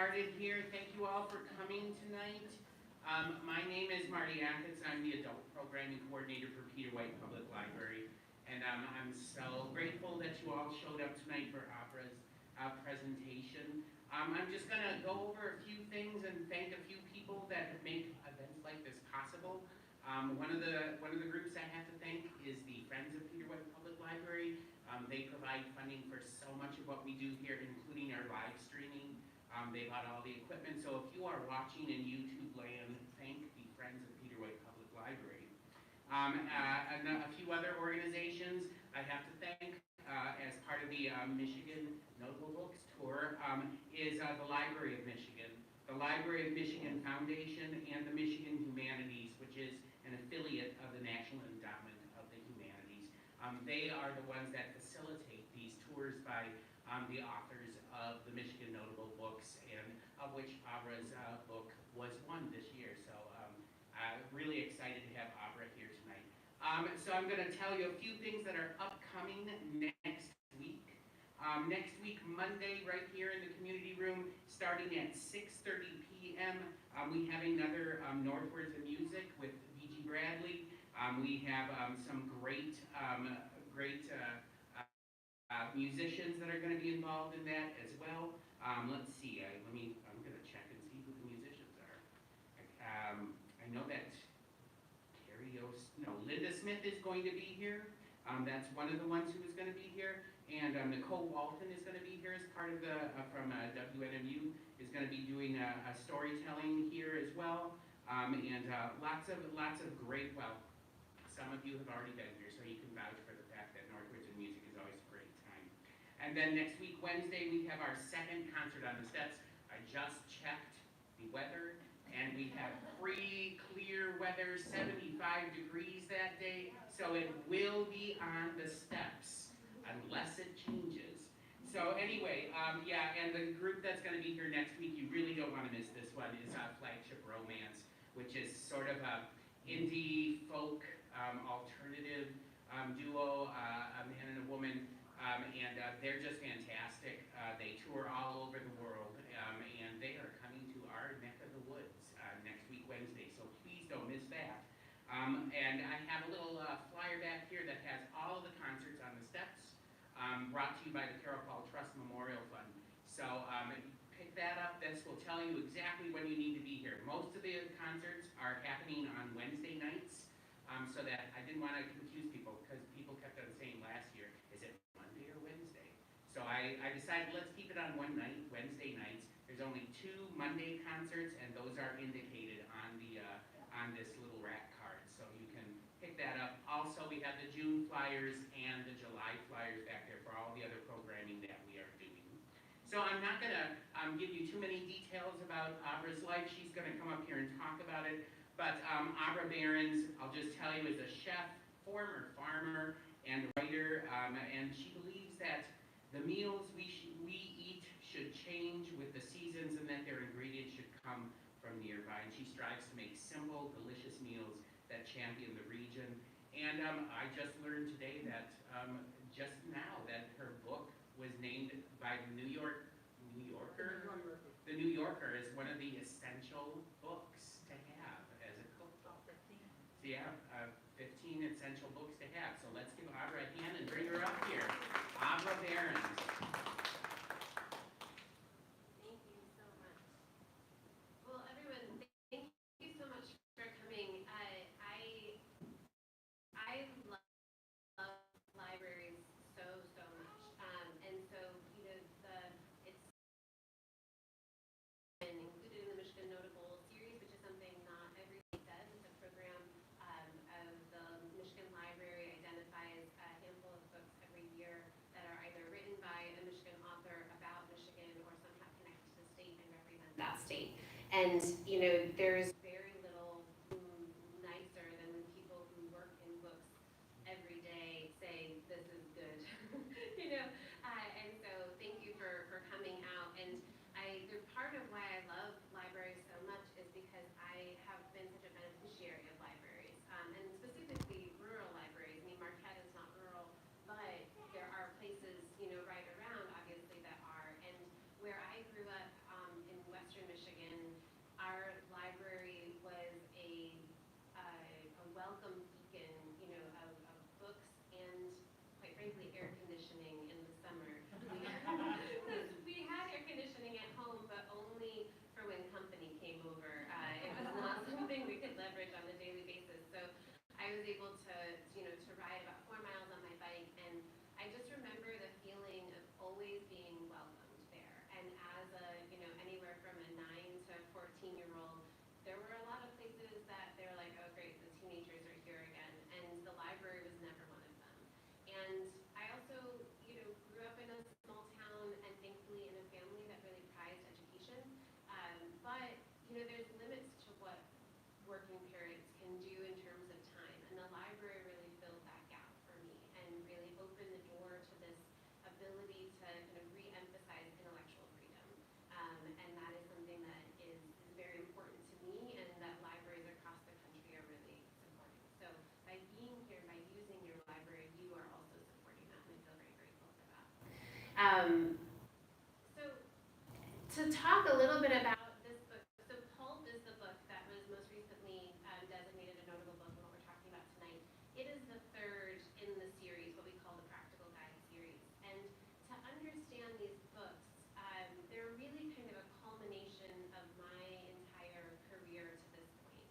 started here. Thank you all for coming tonight. My name is Marty Atkins. I'm the Adult Programming Coordinator for Peter White Public Library. And I'm so grateful that you all showed up tonight for Abra's presentation. I'm just going to go over a few things and thank a few people that make events like this possible. One of the groups I have to thank is the Friends of Peter White Public Library. They provide funding for so much of what we do here, including our live streaming. They bought all the equipment, so if you are watching in YouTube land, thank the Friends of Peter White Public Library. And a few other organizations I have to thank as part of the Michigan Notable Books Tour is the Library of Michigan, the Library of Michigan Foundation, and the Michigan Humanities, which is an affiliate of the National Endowment of the Humanities. They are the ones that facilitate these tours by the authors of the Michigan Notable Books, and of which Abra's book was one this year. So I'm really excited to have Abra here tonight. So I'm going to tell you a few things that are upcoming next week. Next week, Monday, right here in the community room, starting at 6:30 p.m., we have another Northwards of Music with B.G. Bradley. We have some great musicians that are going to be involved in that as well. Let's see. I'm going to check and see who the musicians are. I know that Linda Smith is going to be here. That's one of the ones who is going to be here. And Nicole Walton is going to be here as part of the from WNMU is going to be doing a storytelling here as well. And lots of great. Well, some of you have already been here, so you can vouch for the fact that Northwards of Music is always a great time. And then next week, Wednesday, we have our second concert on the steps. I just checked the weather, and we have pretty clear weather, 75 degrees that day, so it will be on the steps, unless it changes. So anyway, yeah, and the group that's going to be here next week, you really don't want to miss this one, is Flagship Romance, which is sort of a indie folk alternative duo, a man and a woman, and they're just fantastic. They tour all over the world, and they are coming to our neck of the woods next week, Wednesday, so please don't miss that. And I have a little flyer back here that has all of the concerts on the steps, brought to you by the Carol Paul Trust Memorial Fund. So pick that up. This will tell you exactly when you need to be here. Most of the concerts are happening on Wednesday nights, so that I didn't want to confuse people, because people kept on saying last year, is it Monday or Wednesday? So I decided let's keep it on one night, Wednesday nights. There's only 2 Monday concerts, and those are indicated on the on this little rack card, so you can pick that up. Also, we have the June flyers and the July flyers back there for all the other programming that we are doing. So I'm not going to give you too many details about Abra's life. She's going to come up here and talk about it. But Abra Berens, I'll just tell you, is a chef, former farmer, and writer, and she believes that the meals we eat should change with the seasons, and that their ingredients should come from nearby. And she strives to make simple, delicious meals that champion the region. And I just learned today that just now that her book was named by the New Yorker. The New Yorker is one of the essential books to have as a cookbook. So yeah, 15 essential books to have. So let's give Abra a hand and bring her up here. Abra Berens. Thank you so much. Well, everyone, thank you so much for coming. I love libraries so much, and so it's been included in the Michigan Notable series, which is something not every state does. It's a program of the Michigan Library identifies a handful of books every year that are either written by a Michigan author about Michigan or somehow connected to the state and represent that state. And there's very little nicer than when people who work in books every day say this is good. And so thank you for coming out. And the part of why I love libraries so much is because I have been such a beneficiary of libraries, and specifically rural libraries. I mean, Marquette is not rural, but there are places, right around, obviously, that are. And where I grew up in West able to, to ride about 4 miles on my bike, and I just remember the feeling of always being welcomed there. And as anywhere from a 9 to 14-year-old, there were a lot of places that they were like, oh great, the teenagers are here again, and the library was never one of them. And I also, grew up in a small town, and thankfully in a family that really prized education. But, there's limits to what working parents can do in terms of time, and the library really filled that gap for me and really opened the door to this ability to kind of re-emphasize intellectual freedom. And that is something that is very important to me, and that libraries across the country are really supporting. So by being here, by using your library, you are also supporting that, and I feel very grateful for that. So to talk a little bit about this book, so Pulp is the book that was most recently designated a notable book, and what we're talking about tonight. It is the third in the series, what we call the Practical Guide series. And to understand these books, they're really kind of a culmination of my entire career to this point.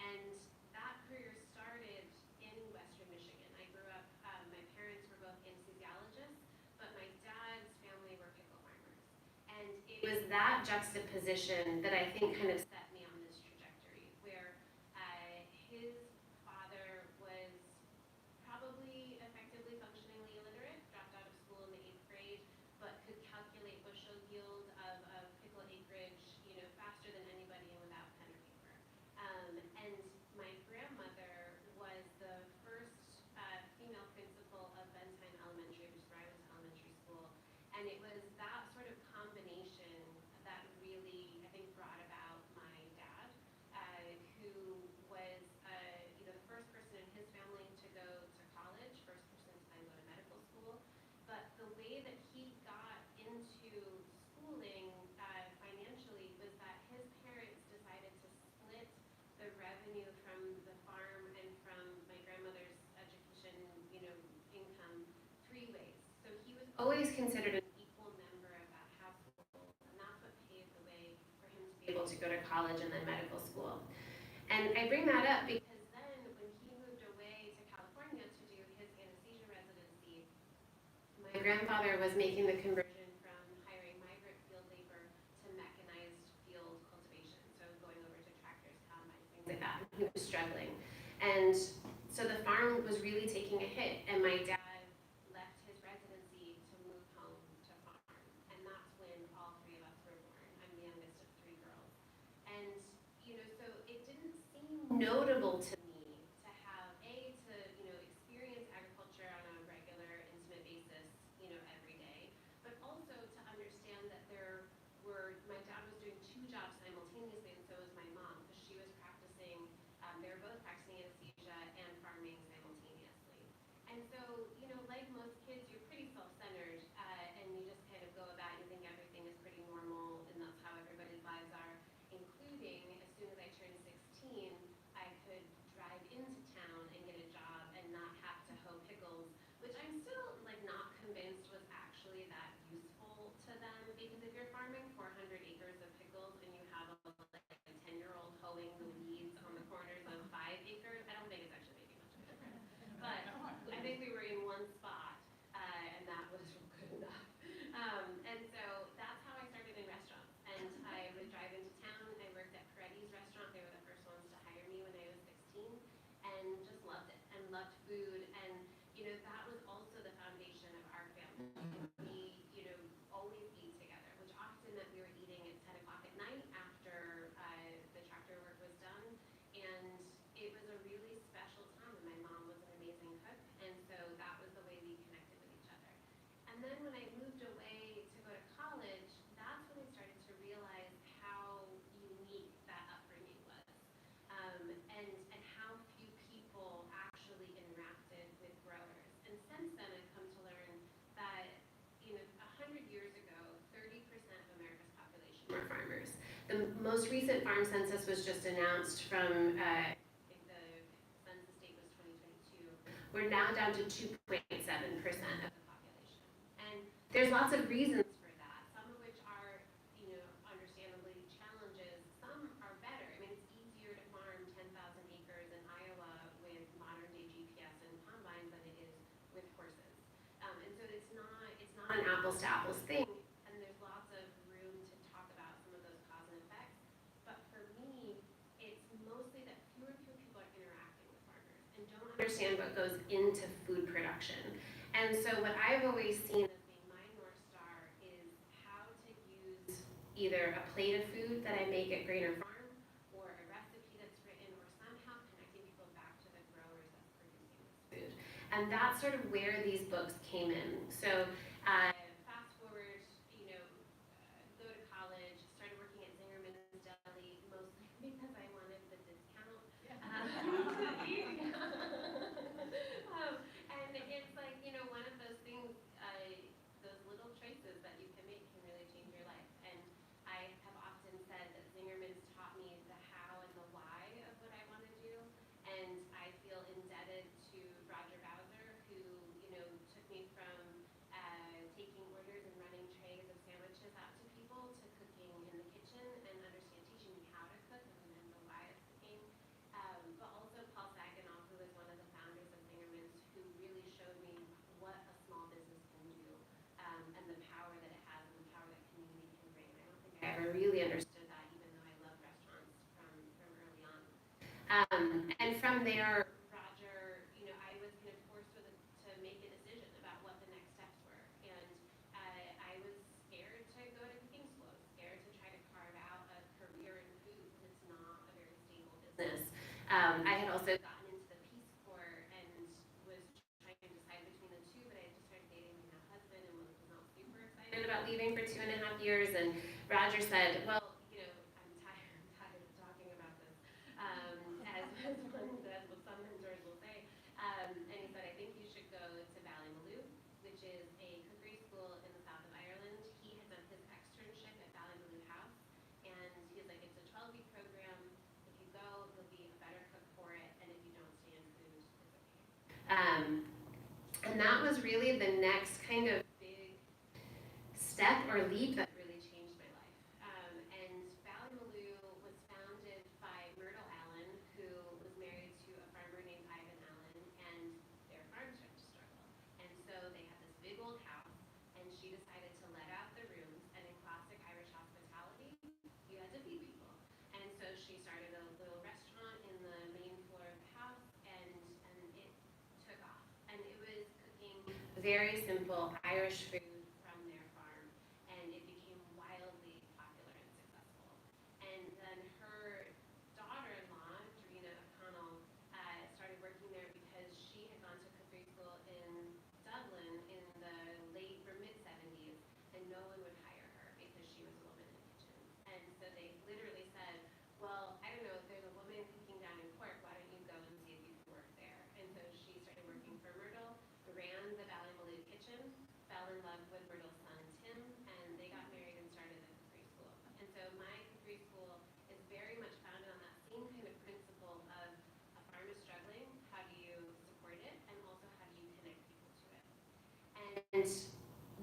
And that career started in Western Michigan. I grew up, my parents were both anesthesiologists, but my dad's family were pickle farmers. And it was that juxtaposition that I think kind of set me on this trajectory, where his father was probably effectively functionally illiterate, dropped out of school in the 8th grade, but could calculate bushel yield of pickle acreage, faster than anybody and without pen or paper. And my grandmother was the first female principal of Bentheim Elementary, which is where I went to elementary school. And it was that sort of combination that really, I think, brought about my dad, who was, the first person in his family to go to college, first person to then go to medical school. But the way that he got into schooling financially was that his parents decided to split the revenue from the farm and from my grandmother's education, income 3 ways. So he was always considered an equal member of that household, and that's what paved the way for him to be able to go to college and then medical school. And I bring that up because then when he moved away to California to do his anesthesia residency, my grandfather was making the conversion from hiring migrant field labor to mechanized field cultivation, so going over to tractors, combines, things like that. He was struggling. And so the farm was really taking a hit, and my dad left his residency to move home to farm. And that's when all 3 of us were born. I'm the youngest of 3 girls. And, so it didn't seem notable to me to have, experience agriculture on a regular, intimate basis, every day, but also to understand that my dad was doing 2 jobs simultaneously, and so was my mom, because she was practicing, they were both practicing anesthesia and farming simultaneously. And so, like most kids, you're pretty self-centered, and you just kind of go about, you think everything is pretty normal, and that's how everybody's lives are, including as soon as I turned 16, I could drive into town and get a job and not have to hoe pickles, which I'm still not convinced was actually that useful to them, because if you're farming 400 acres of pickles and you have a 10-year-old hoeing the weeds on the corners of 5 acres, I don't think it's actually making much of a difference. But I think we were in one spot, and that was good enough. And so that's how I started in restaurants. And I would drive into town. I worked at Peretti's restaurant. They were the first ones to hire me when I was 16, and just loved it and loved food. And that was also the foundation of our family. We, always eat together, which often meant we were eating at 10 o'clock at night after the tractor work was done. And it was a really special time, and my mom was an amazing cook, and so that was the way we connected with each other. And then when I moved away to go to college, that's when I started to realize how unique that upbringing was, and how few people actually interacted with growers. And since then, I've come to learn that 100 years ago, 30% of America's population were farmers. The most recent farm census was just announced from, I think the census date was 2022. We're now down to 2.7% of the population. And there's lots of reasons for that, some of which are, understandably challenges. Some are better. I mean, it's easier to farm 10,000 acres in Iowa with modern day not an apples to apples thing, and there's lots of room to talk about some of those cause and effects. But for me, it's mostly that fewer people are interacting with farmers and don't understand what goes into food production. And so what I've always seen as being my North Star is how to use either a plate of food that I make at Grainer Farm or a recipe that's written or somehow connecting people back to the growers that's producing this food. And that's sort of where these books came in. So fast forward, go to college, started working at Zingerman's Deli, mostly because I wanted the discount. And it's like, one of those things, those little choices that you can make can really change your life. And I have often said that Zingerman's taught me the how and the why of what I want to do. And I feel indebted to Roger Bowser, who, took me from taking orders and running trays of sandwiches out to people to cooking in the kitchen and teaching me how to cook and then the why of cooking. But also Paul Saginaw, who was one of the founders of Zingerman's, who really showed me what a small business can do and the power that it has and the power that community can bring. I don't think I ever really understood that, even though I love restaurants from early on. And from there, Roger, I was kind of forced to make a decision about what the next steps were. And I was scared to go to cooking school. I was scared to try to carve out a career in food because it's not a very stable business. I had also gotten into the Peace Corps and was trying to decide between the two, but I had just started dating my now husband and was not super excited about leaving for 2.5 years. And Roger said, well, I'm tired of talking about this, as what some mentors will say. And he said, I think you should go to Ballymaloe, which is a cookery school in the south of Ireland. He had done his externship at Ballymaloe House, and he was like, it's a 12-week program. If you go, you'll be a better cook for it, and if you don't stay in food, it's okay. And that was really the next kind of big step or leap that really changed my life. And Ballymaloe was founded by Myrtle Allen, who was married to a farmer named Ivan Allen, and their farm started to struggle. And so they had this big old house, and she decided to let out the rooms, and in classic Irish hospitality, you had to feed people. And so she started a little restaurant in the main floor of the house, and it took off. And it was cooking very simple Irish food from their farm, and it became wildly popular and successful. And then her daughter-in-law, Darina O'Connell, started working there because she had gone to cookery school in Dublin in the late or mid-70s, and no one would hire her because she was a woman in the kitchen. And so they literally said, well, I don't know, if there's a woman cooking down in Cork, why don't you go and see if you can work there? And so she started working for Myrtle, ran the Ballymaloe kitchen, fell in love with Myrtle's son, Tim, and they got married and started a cookery school. And so my cookery school is very much founded on that same kind of principle of a farm is struggling, how do you support it, and also how do you connect people to it. And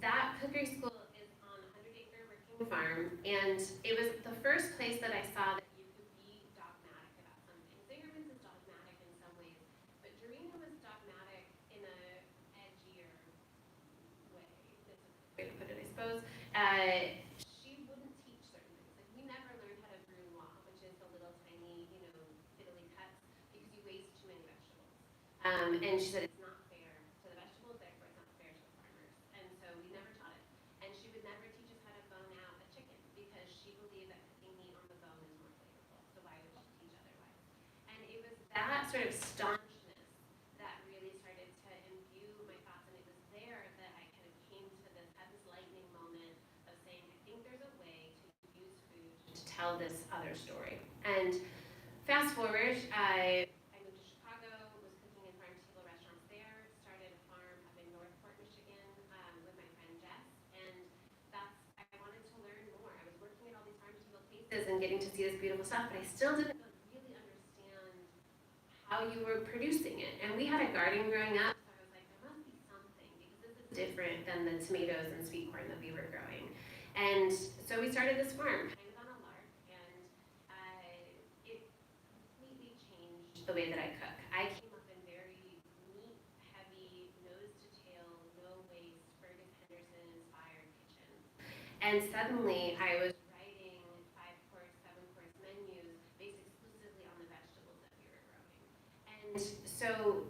that cookery school is on a 100-acre working farm, and it was the first place that I saw that you could be dogmatic about something. Zingerman's is dogmatic in some ways, but Darina was dogmatic in a edgier way. That's a good way to put it, I suppose. She wouldn't teach certain things. Like, we never learned how to brunoise, which is the little tiny, fiddly cuts, because you waste too many vegetables. And she said it's not fair to the vegetables, therefore it's not fair to the farmers. And so we never taught it. And she would never teach us how to bone out a chicken because she believed that cooking meat on the bone is more flavorful. So why would she teach otherwise? And it was that sort of staunchness that really started to imbue my thoughts, and it was there that I kind of came to this lightning moment of saying, I think there's a way to use food to tell this other story. And fast forward, I moved to Chicago, was cooking in farm-to-table restaurants there, started a farm up in Northport, Michigan, with my friend Jess, and I wanted to learn more. I was working at all these farm-to-table places and getting to see this beautiful stuff, but I still didn't really understand how you were producing it. And we had a garden growing up, so I was like, there must be something, because this is different than the tomatoes and sweet corn that we were growing. And so we started this farm, kind of on a lark, and it completely changed the way that I cook. I came up in very meat-heavy, nose-to-tail, no waste, Fergus Henderson And suddenly I was writing 5-course, 7-course menus based exclusively on the vegetables that we were growing. And so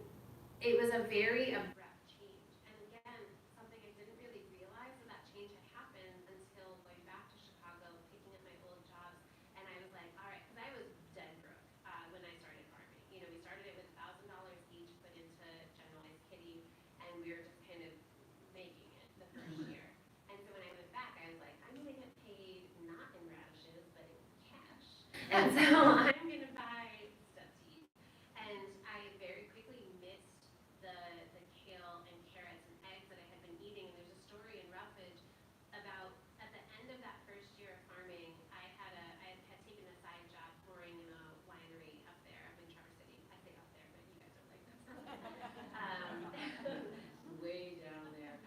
it was a very abrupt change. And again, something I didn't really realize that change had happened until going back to Chicago, picking up my old jobs, and I was like, all right, because I was dead broke when I started farming. You know, we started it with $1,000 each put into generalized kitty, and we were just kind of making it the first year. And so when I went back, I was like, I'm going to get paid not in radishes, but in cash. And so I'm going to buy stuff to eat. And I very quickly missed the kale and carrots and eggs that I had been eating. And there's a story in Roughage about at the end of that first year of farming, I had taken a side job pouring in a winery up there, up in Traverse City. I say up there, but you guys are like, that's not way down there.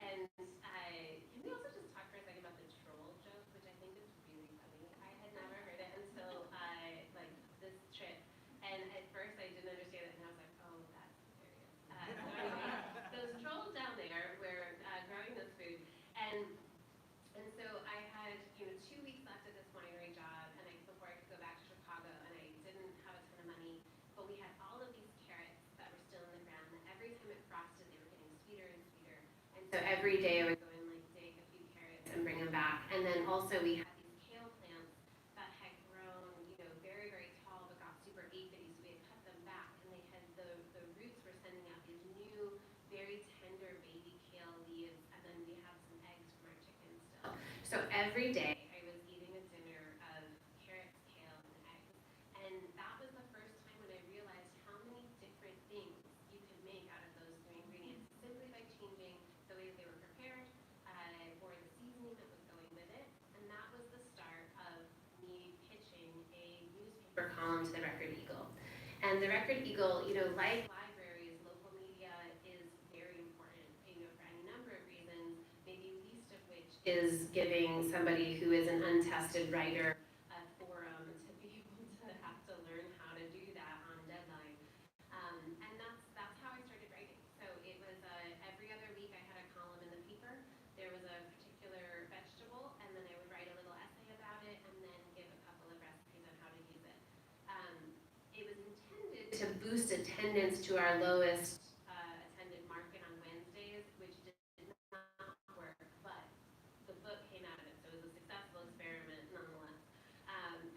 And can we also just talk for a second about the troll joke, which I think is really funny. I had never heard it until like this trip. And at first I didn't understand it, and I was like, oh, that's hilarious. So anyway, those trolls down there were growing this food, and so I had 2 weeks left at this winery job, and before I could go back to Chicago, and I didn't have a ton of money, but we had all of these carrots that were still in the ground. And every time it frosted, they were getting sweeter and sweeter. And so every day I would go and like dig a few carrots and bring them back. And then also we had these kale plants that had grown, very, very tall, but got super aphidy. So we had cut them back, and they had the roots were sending out these new, very tender baby kale leaves. And then we had some eggs from our chickens still. So every day I was eating a dinner of carrots, kale, and eggs. And that was the first time when I realized how many different things you could make out of those 3 ingredients simply by changing the way that they were prepared or the seasoning that was going with it. And that was the start of me pitching a newspaper column to the Record Eagle. And the Record Eagle, like libraries, local media is very important, for any number of reasons, maybe least of which is giving somebody who is an untested writer a forum to be able to have to learn how to do that on deadline. And that's how I started writing. So it was every other week I had a column in the paper. There was a particular vegetable, and then I would write a little essay about it, and then give a couple of recipes on how to use it. It was intended to boost attendance to our lowest attended market on Wednesdays, which did not work, but the book came out of it, so it was a successful experiment nonetheless.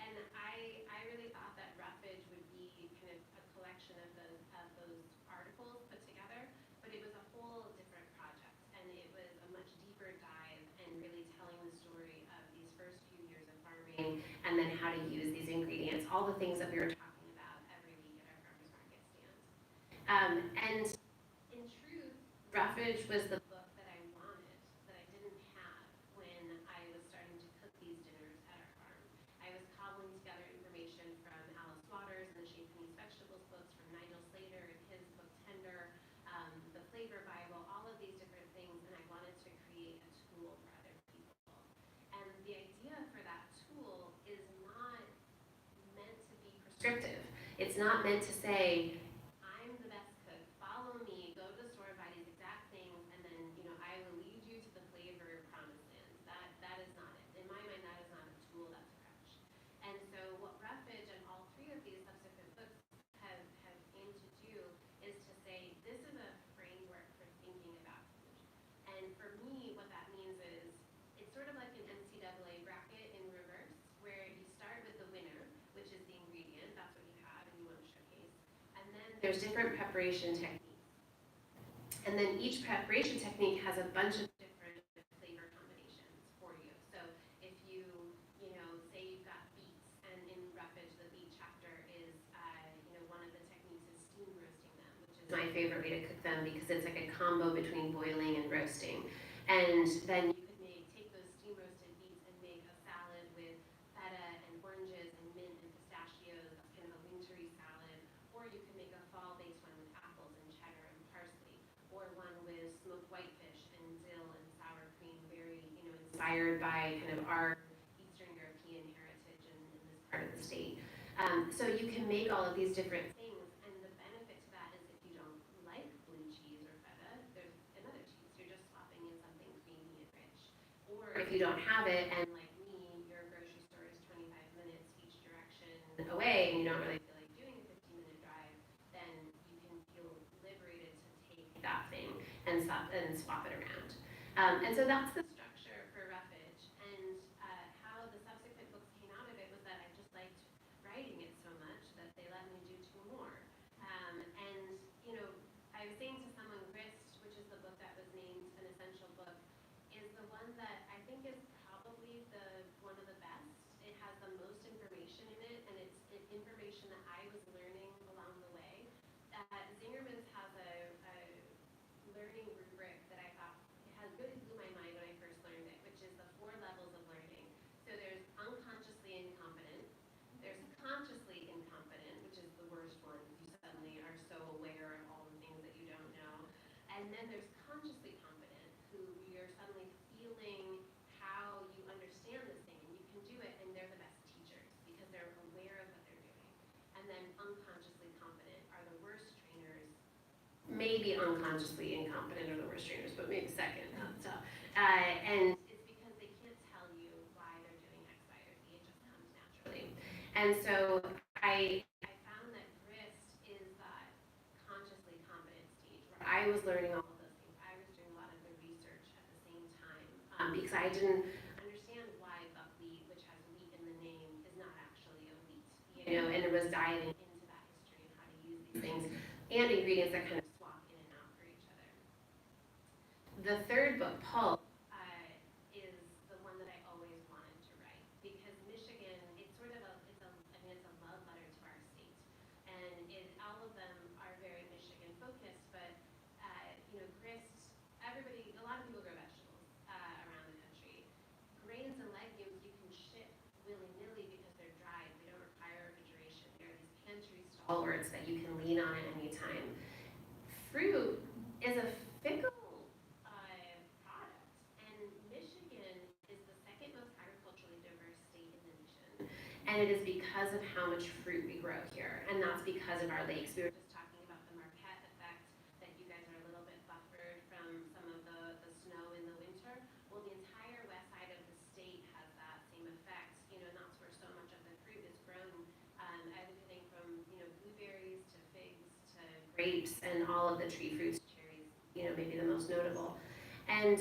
And I really thought that Roughage would be kind of a collection of those articles put together, but it was a whole different project, and it was a much deeper dive and really telling the story of these first few years of farming, and then how to use these ingredients, all the things that we were talking about every week at our farmers market stands. And in truth, Roughage was the book that I wanted, that I didn't have when I was starting to cook these dinners at our farm. I was cobbling together information from Alice Waters and the Chez Panisse Vegetables books, from Nigel Slater and his book Tender, the Flavor Bible, all of these different things, and I wanted to create a tool for other people. And the idea for that tool is not meant to be prescriptive. It's not meant to say, I'm the best cook, follow me, go to the store, buy these exact things, and then, I will lead you to the flavor promised lands. That is not it. In my mind, that is not a tool, that's a crutch. And so what Roughage and all 3 of these subsequent books have aimed to do is to say, this is a framework for thinking about food. And for me, what that means is, it's sort of like an NCAA bracket in reverse, where you start with the winner, which is the ingredient, that's what you have and you want to showcase. And then there's different preparation techniques. And then each preparation technique has a bunch of different flavor combinations for you. So if you say you've got beets, and in Roughage, the beet chapter is, one of the techniques is steam roasting them, which is my favorite way to cook them because it's like a combo between boiling and roasting. And then you could take those steam roasted beets and make a salad with feta and oranges and mint and pistachios. That's kind of a wintry salad. Or you can make a fall-based one with apples and cheddar and parsley. Or one with smoked whitefish and dill and sour cream, very, inspired by kind of our Eastern European heritage in this part of the state. So you can make all of these different things, and the benefit to that is if you don't like blue cheese or feta, there's another cheese. You're just swapping in something creamy and rich. Or Or if you don't have it, and like me, your grocery store is 25 minutes each direction away, and you don't really feel like doing a 15-minute drive, then you can feel liberated to take that thing and swap it around. And so that's the structure for Roughage. And how the subsequent books came out of it was that I just liked writing it so much that they let me do two more. And, you know, I was saying to someone, Grist, which is the book that was named an essential book, is the one that I think is probably one of the best. It has the most information in it, and it's information that I was learning along the way. Zingerman's has a learning rubric that I thought really blew my mind when I first learned it, which is the 4 levels of learning. So there's unconsciously incompetent, there's consciously incompetent, which is the worst one because you suddenly are so aware of all the things that you don't know. And then there's consciously competent, who you're suddenly feeling how you understand this thing and you can do it, and they're the best teachers because they're aware of what they're doing. And then unconsciously competent are the worst trainers. Maybe unconsciously incompetent are the worst trainers, but maybe second. So, and it's because they can't tell you why they're doing X, Y, or Z. It just comes naturally. And so I found that Grist is that consciously competent stage where I was learning all of those things. I was doing a lot of the research at the same time because I didn't understand why buckwheat, which has wheat in the name, is not actually a wheat. You know, and it was diving into that history and how to use these things and ingredients that kind of swap in and out for each other. The third book, Pulp, is the one that I always wanted to write because Michigan, it's sort of it's a love letter to our state, and all of them are very Michigan focused. But you know, grist, a lot of people grow vegetables around the country. Grains and legumes you can ship willy-nilly because they're dried. They don't require refrigeration. There are these pantry stalwarts that you can lean on at any time. Fruit is a fickle product, and Michigan is the second most agriculturally diverse state in the nation, and it is because of how much fruit we grow here, and that's because of our lakes. We were just talking about the Marquette effect, that you guys are a little bit buffered from some of the snow in the winter. Well, the entire west side of the state has that same effect, you know, and that's where so much of the fruit is grown. Everything from, you know, blueberries to figs to grapes and all of the tree fruits, cherries, you know, maybe the most notable. And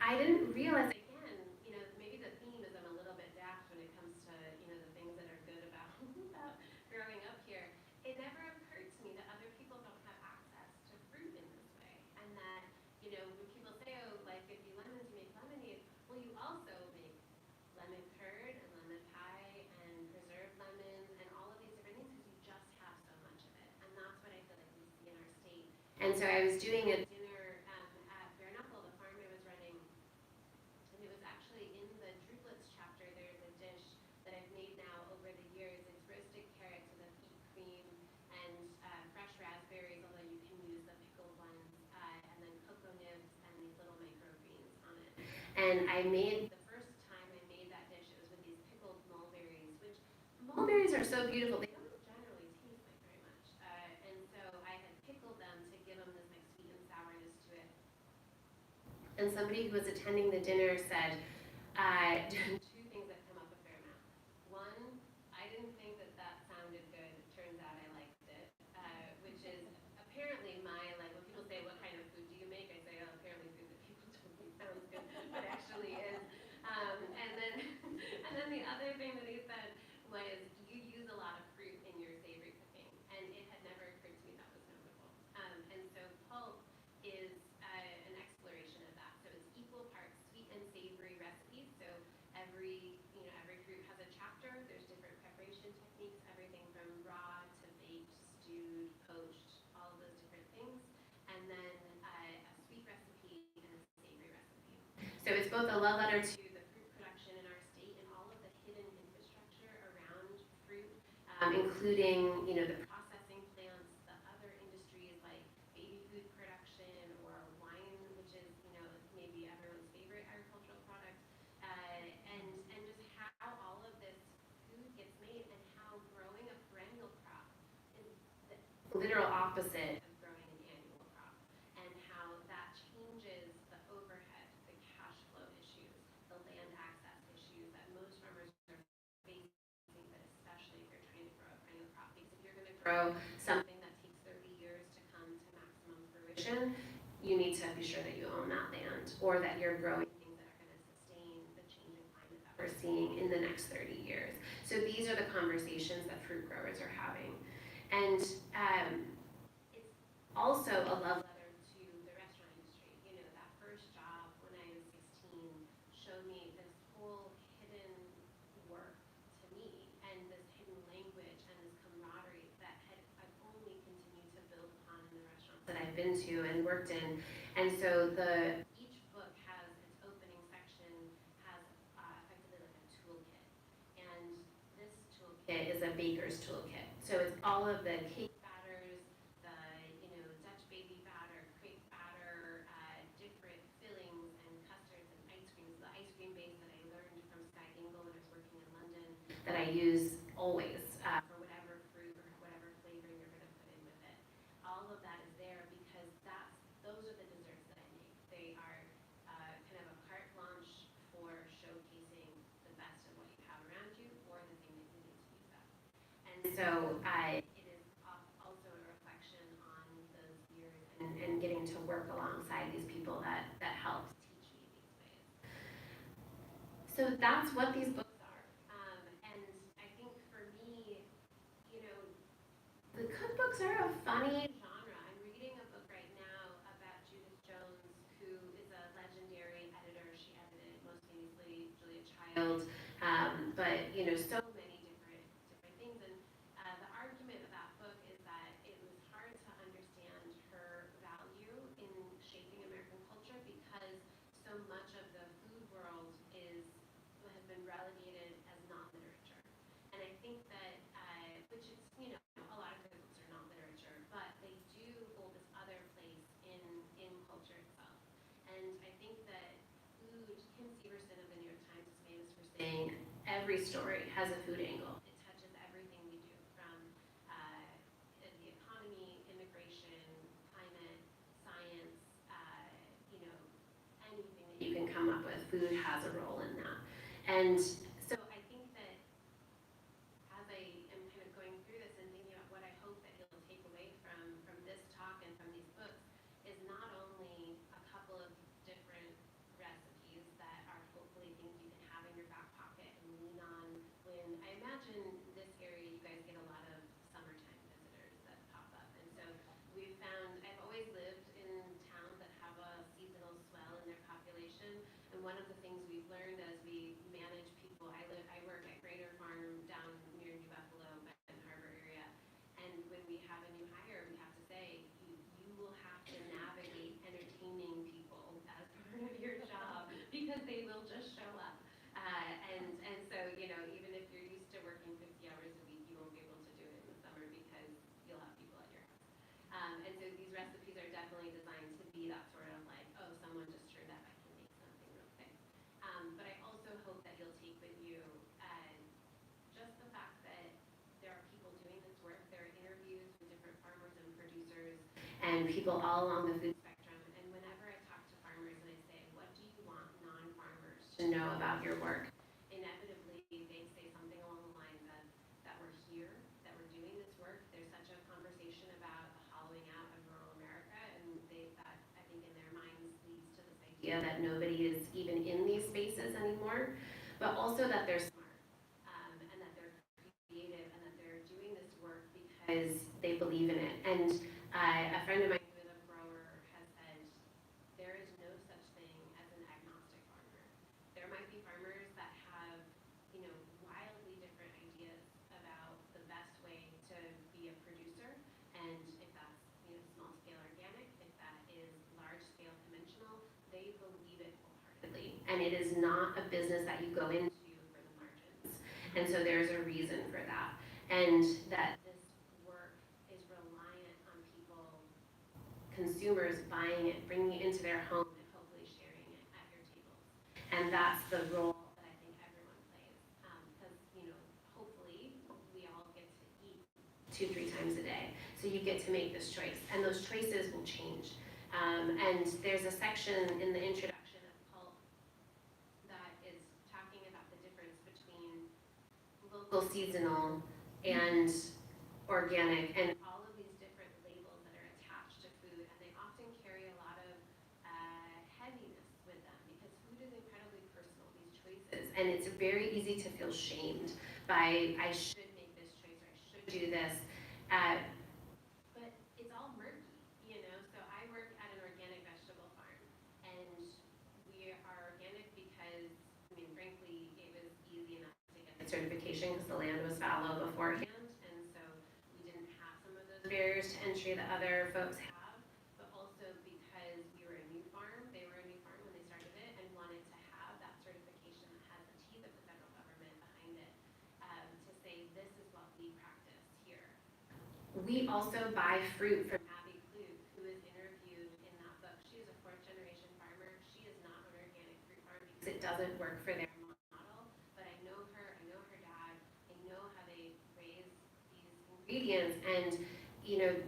I didn't realize, again, you know, maybe the theme is I'm a little bit daft when it comes to, you know, the things that are good about, about growing up here. It never occurred to me that other people don't have access to fruit in this way. And that, you know, when people say, oh, like, if you lemons, you make lemonade, well, you also make lemon curd and lemon pie and preserved lemons and all of these different things because you just have so much of it. And that's what I feel like we see in our state. And so I was doing a dinner at Berens, the farm I was running, and it was actually in the Drooplets chapter. There's a dish that I've made now over the years. It's roasted carrots with a peat cream and fresh raspberries, although you can use the pickled ones, and then cocoa nibs and these little microgreens on it. And the first time I made that dish, it was with these pickled mulberries, which mulberries are so beautiful. They don't generally taste like very much. And so I had pickled them to give them this like sweet and sourness to it. And somebody who was attending the dinner said, two things that come up a fair amount. One, I didn't think that that sounded good. It turns out I liked it, which is apparently like when people say, what kind of food do you make? I say, oh, apparently food that people told me sounds good, but actually is. And then the other thing that he said was, you use a lot of fruit in your savory cooking, and it had never occurred to me that was notable. And so Pulp is an exploration of that. So it's equal parts sweet and savory recipes. So every fruit has a chapter. There's different preparation techniques, everything from raw to baked, stewed, poached, all of those different things. And then a sweet recipe and a savory recipe. So it's both a love letter to the fruit production in our state and all of the hidden infrastructure around fruit, including, you know, the processing plants, the other industries like baby food production or wine, which is, you know, maybe everyone's favorite agricultural product, and just how all of this food gets made and how growing a perennial crop is the literal opposite of growing an annual crop, and how that changes the overhead, the cash flow issues grow something that takes 30 years to come to maximum fruition, you need to be sure that you own that land, or that you're growing things that are going to sustain the changing climate that we're seeing in the next 30 years. So these are the conversations that fruit growers are having. And it's also a love letter to the restaurant industry. You know, that first job when I was 16 showed me this whole hidden work to me, and this hidden language and this camaraderie that I've only continued to build upon in the restaurants that I've been to and worked in. And so each book has its opening section, has effectively like a toolkit. And this toolkit is a baker's toolkit. So it's all of the cake batters, the Dutch baby batter, crepe batter, different fillings and custards and ice creams. The ice cream base that I learned from Sky Dingle when I was working in London that I use always for whatever fruit or whatever flavoring you're going to put in with it. All of that is there because those are the desserts that I make. They are kind of a carte blanche for showcasing the best of what you have around you or the thing that you need to use up. And so it is also a reflection on those years and getting to work alongside these people that helped teach me these ways. So that's what these books are. And I think for me, the cookbooks are a funny genre. I'm reading a book right now about Judith Jones, who is a legendary editor. She edited most famously Julia Child, but so many different things. And the argument of that book is that it was hard to understand her value in shaping American culture because so much of the food world has been relegated as non-literature. And I think that, which is, a lot of cookbooks are not literature, but they do hold this other place in culture itself. And I think that Kim Severson of the New York Times is famous for saying every story has a food angle. It touches everything we do, from the economy, immigration, climate, science, anything that you can come up with, food has a role in that. And so I think that as I am kind of going through this and thinking about what I hope that you'll take away from this talk and from these books is not only a couple of different recipes that are hopefully things you can have in your back pocket and lean on when, I imagine this area you guys get a lot of summertime visitors that pop up. And so we've found, I've always lived in towns that have a seasonal swell in their population, and one of the things we've learned as we manage people, I work at Greater Farm down near New Buffalo, Benton Harbor area, and when we have a new hire, we have to say, you will have to navigate entertaining people as part of your job because they will just show up. And so, even if you're used to working 50 hours a week, you won't be able to do it in the summer because you'll have people at your house. And so these recipes are definitely designed to be that sort of like, oh, someone just turned up, I can make something real quick. But I also hope that you'll take with you just the fact that there are people doing this work. There are interviews with different farmers and producers and people all along the food spectrum. And whenever I talk to farmers and I say, what do you want non-farmers to know about your work? Inevitably, they say something along the lines of that we're here, that we're doing this work. There's such a conversation about the hollowing out of rural America, and that I think in their minds leads to this idea that nobody is even in these spaces anymore, but also that they're smart, and that they're creative, and that they're doing this work because they believe in it. And a friend of mine who is a grower has said there is no such thing as an agnostic farmer. There might be farmers that have, wildly different ideas about the best way to be a producer, and if that's, small scale organic, if that is large scale conventional, they believe it wholeheartedly. And it is not a business that you go into for the margins. And so there's a reason for that. And that this work is reliant on people, consumers buying it, bringing it into their home, and hopefully sharing it at your tables. And that's the role that I think everyone plays. Because, hopefully we all get to eat 2-3 times a day. So you get to make this choice. And those choices will change. And there's a section in the introduction of Pulp that is talking about the difference between local seasonal and organic, and all of these different labels that are attached to food, and they often carry a lot of heaviness with them because food is incredibly personal, these choices, and it's very easy to feel shamed by, I should make this choice or I should do this. But it's all murky, you know? So I work at an organic vegetable farm, and we are organic because, I mean, frankly, it was easy enough to get the certification because the land was fallow beforehand, and so we didn't have some of those barriers to entry that other folks have, but also because we were a new farm, they were a new farm when they started it, and wanted to have that certification that has the teeth of the federal government behind it, to say this is what we practice here. We also buy fruit from Abby, who is interviewed in that book. She is a fourth-generation farmer. She is not an organic fruit farm because it doesn't work for their model. But I know her. I know her dad. I know how they raise these ingredients, and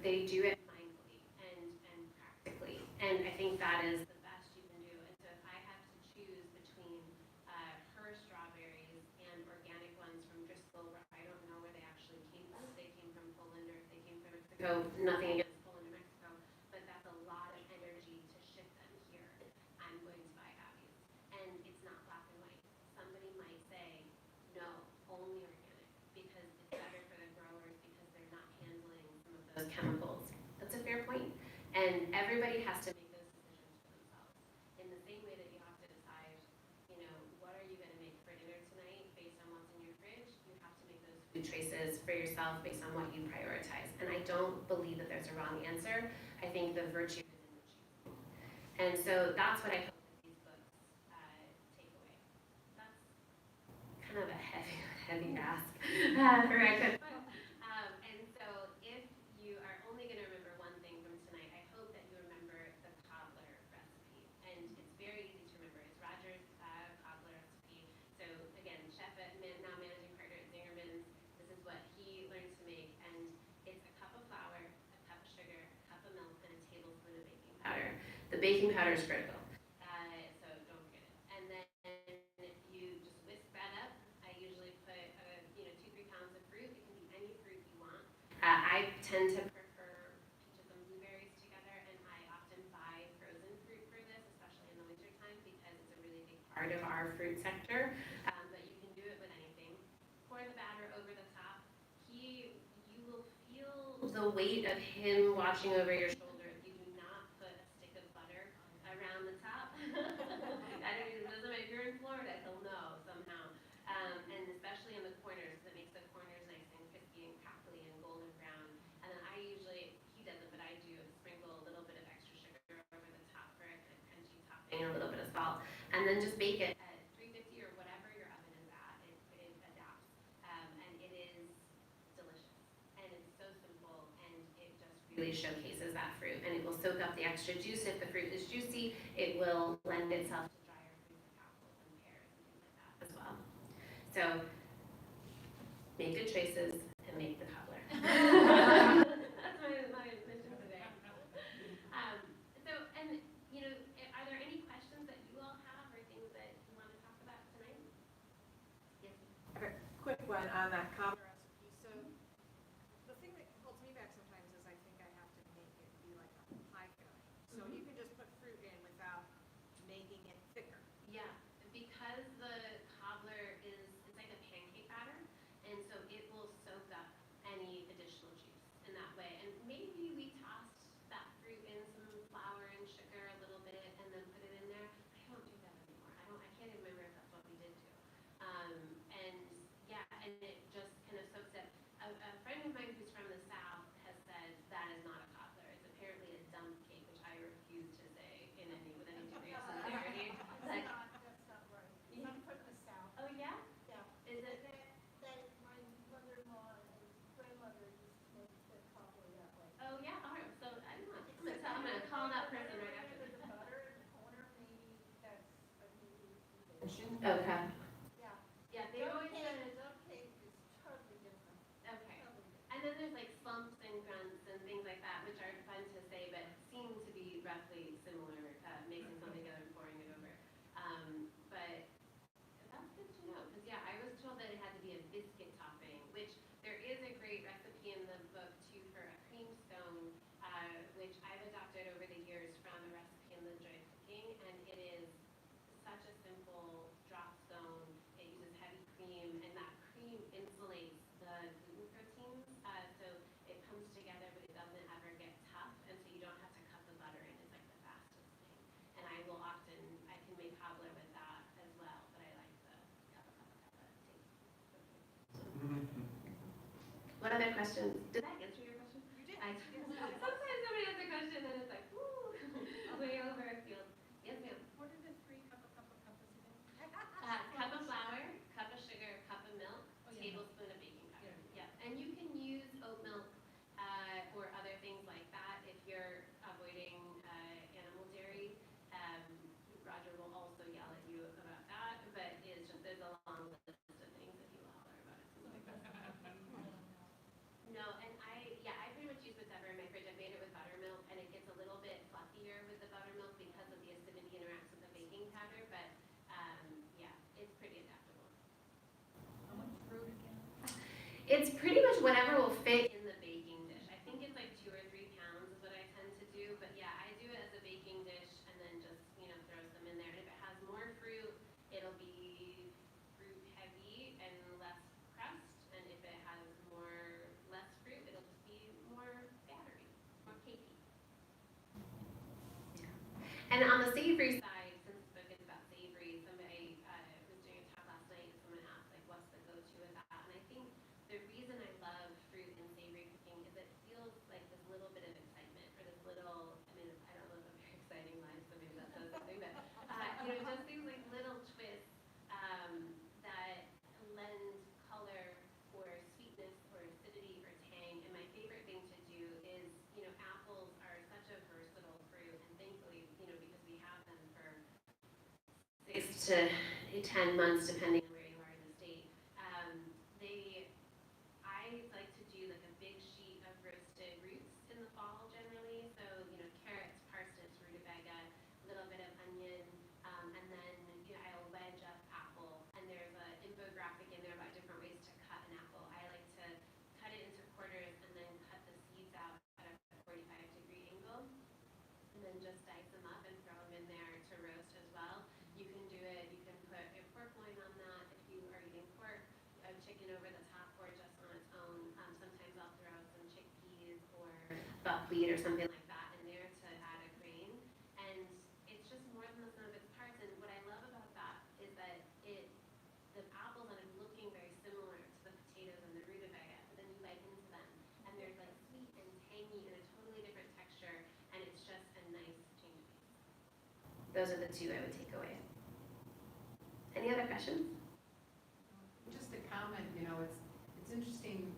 they do it mindfully and practically. And I think that is the best you can do. And so if I had to choose between her strawberries and organic ones from Driscoll, where I don't know where they actually came from. If they came from Poland or if they came from Mexico. Nothing against Poland or Mexico, but that's a lot of energy to ship them here. I'm going to buy Abby's, and it's not black and white. Somebody might say, no, only organic because it's better for the growers because they're not handling some of those chemicals. That's a fair point, and everybody has to make those decisions for themselves. In the same way that you have to decide, what are you going to make for dinner tonight based on what's in your fridge, you have to make those food choices for yourself based on what you prioritize. And I don't believe that there's a wrong answer. I think the virtue is in the choosing. And so that's what I hope that these books take away. That's kind of a heavy ask for a good book. And so if you are only going to remember one thing from tonight, I hope that you remember the cobbler recipe. And it's very easy to remember. It's Roger's cobbler recipe. So again, chef now managing partner at Zingerman's, this is what he learned to make. And it's a cup of flour, a cup of sugar, a cup of milk, and a tablespoon of baking powder. The baking powder is critical. So don't forget it. And then if you just whisk that up, I usually put 2-3 pounds of fruit. It can be any fruit you want. I tend to prefer peaches and blueberries together, and I often buy frozen fruit for this, especially in the wintertime, because it's a really big part of our fruit sector. But you can do it with anything. Pour the batter over the top. You will feel the weight of him watching over your shoulder if you do not put a stick of butter around the top. I don't even know if you're in Florida, he'll know somehow. And especially in the corners, because it makes the corners nice and crispy and crackly and golden brown. And then I usually, he doesn't, but I do sprinkle a little bit of extra sugar over the top for a kind of crunchy topping and a little bit of salt. And then just bake it at 350 or whatever your oven is at. It adapts. And it is delicious. And it's so simple, and it just really showcases that fruit. And it will soak up the extra juice. If the fruit is juicy, it will lend itself to drier fruits like apples and pears and things like that as well. So make good choices and make the cobbler. That's my mission today. So, and are there any questions that you all have or things that you want to talk about tonight? Yes. Okay, quick one on that cobbler recipe. So the thing that holds me back sometimes is I think I have to make it be like a pie filling. So you can just put fruit in without making it thicker. Yeah, because the cobbler it's like a pancake batter, and so it will soak up any additional juice in that way. And maybe we tossed that fruit in some flour and sugar a little bit and then put it in there. I don't do that anymore. I can't even remember if that's what we did too. And yeah, and it just kind of soaks up. A friend of mine who's from the South has said that is not a cobbler. It's apparently a dump cake, which I refuse to say with any degree of sincerity. Like, That's not right. I'm from the South. oh yeah? Yeah. Is it? That my mother-in-law and grandmother used to make the cobbler that way. Oh yeah. All right. So I'm gonna call that person right after With this. the butter in the corner, maybe that's a new Okay. Yeah. Yeah, they've always said. Dump cake is totally different. Okay. Totally different. And then there's like slumps and grunts and things like that, which are fun to say, but seem to be roughly similar, mixing something together and pouring it over. But that's good to know, because yeah, I was told that it had to be a biscuit topping, which there is a great recipe in the book other questions? Did that answer your question? You did. Sometimes somebody asks a question and it's like, woo, way over a field. Yes, ma'am. What are the 3 cup of again? Cup of flour, cup of sugar, cup of milk, Oh, yeah, tablespoon of baking powder. Yeah, and you can use oat milk or other things like that if you're avoiding animal dairy. Roger will also yell at you about that, but it's just there's a long list of things if you will holler about it. No, and I pretty much use whatever in my fridge. I've made it with buttermilk, and it gets a little bit fluffier with the buttermilk because of the acidity interacts with the baking powder, but yeah, it's pretty adaptable. How much fruit again? It's pretty much whatever will fit in the baking dish. I think it's like 2 or 3 pounds is what I tend to do, but yeah, I do it as a baking dish and then just, throw some in there. And if it has more fruit, it'll be fruit heavy and less crust, and if it has less fruit, it'll just be more battery, more cakey. Yeah. And on the savory side, since the book is about savory, somebody was doing a talk last night and someone asked, like, what's the go-to with that? And I think the reason I love fruit in savory cooking is it feels like this little bit of excitement, or this little, I don't live a very exciting life, so maybe that says something, but, just these like little twists that lend color or sweetness or acidity or tang. And my favorite thing to do is, apples are such a versatile fruit, and thankfully, because we have them for 6 to 10 months, depending on where you are in the state. I like to do like a big sheet of roasted roots in the fall generally. So, carrots, parsnips, rutabaga, a little bit of onion, and then, I'll wedge up apple. And there's an infographic in there about different ways to cut an apple. I like to cut it into quarters and then cut the seeds out at a 45-degree angle. And then just dice them up and throw them in there to roast as well. You can do it, you can put a pork loin on that if you are eating pork, a chicken over the top, or just on its own. Sometimes I'll throw some chickpeas or buckwheat or something like that in there to add a grain. And it's just more than the sum of its parts. And what I love about that is that the apples end up looking very similar to the potatoes and the rutabaga, but then you bite into them and they're like sweet and tangy and a totally different texture, and it's just a nice change of pace. Those are the 2 I would take away. Any other questions? Just a comment, it's interesting,